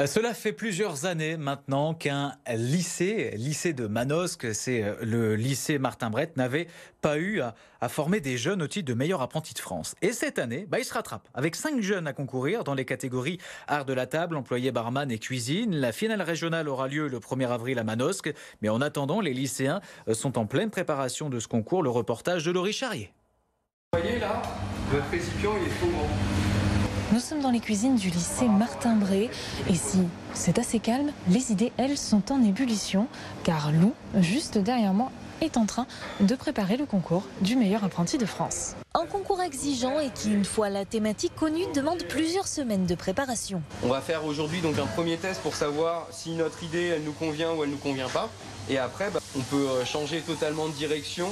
Cela fait plusieurs années maintenant qu'un lycée de Manosque, c'est le lycée Martin Brett, n'avait pas eu à former des jeunes au titre de meilleur apprenti de France. Et cette année, il se rattrape avec 5 jeunes à concourir dans les catégories art de la table, employé barman et cuisine. La finale régionale aura lieu le 1er avril à Manosque. Mais en attendant, les lycéens sont en pleine préparation de ce concours. Le reportage de Laurie Charrier. Vous voyez là, votre récipient il est trop grand. Nous sommes dans les cuisines du lycée Martin Brett. Et si c'est assez calme, les idées, elles, sont en ébullition. Car Lou, juste derrière moi, est en train de préparer le concours du meilleur apprenti de France. Un concours exigeant et qui, une fois la thématique connue, demande plusieurs semaines de préparation. On va faire aujourd'hui donc un premier test pour savoir si notre idée elle nous convient ou elle nous convient pas. Et après, on peut changer totalement de direction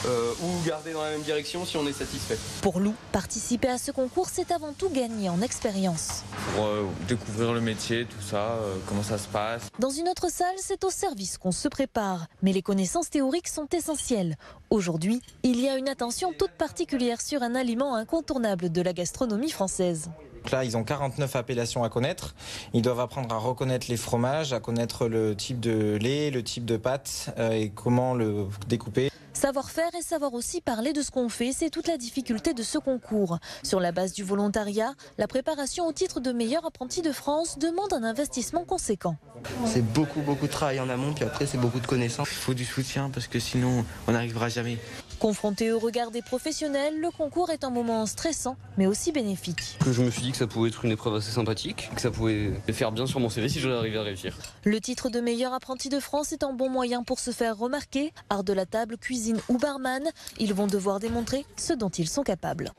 ou garder dans la même direction si on est satisfait. Pour Lou, participer à ce concours, c'est avant tout gagner en expérience. Pour découvrir le métier, tout ça, comment ça se passe. Dans une autre salle, c'est au service qu'on se prépare. Mais les connaissances théoriques sont essentielles. Aujourd'hui, il y a une attention toute particulière sur un aliment incontournable de la gastronomie française. Donc là, ils ont 49 appellations à connaître. Ils doivent apprendre à reconnaître les fromages, à connaître le type de lait, le type de pâte et comment le découper. Savoir faire et savoir aussi parler de ce qu'on fait, c'est toute la difficulté de ce concours. Sur la base du volontariat, la préparation au titre de meilleur apprenti de France demande un investissement conséquent. C'est beaucoup de travail en amont, puis après c'est beaucoup de connaissances. Il faut du soutien parce que sinon on n'arrivera jamais. Confronté au regard des professionnels, le concours est un moment stressant, mais aussi bénéfique. Je me suis dit que ça pouvait être une épreuve assez sympathique, que ça pouvait faire bien sur mon CV si j'en arrivais à réussir. Le titre de meilleur apprenti de France est un bon moyen pour se faire remarquer. Art de la table, cuisine ou barman, ils vont devoir démontrer ce dont ils sont capables.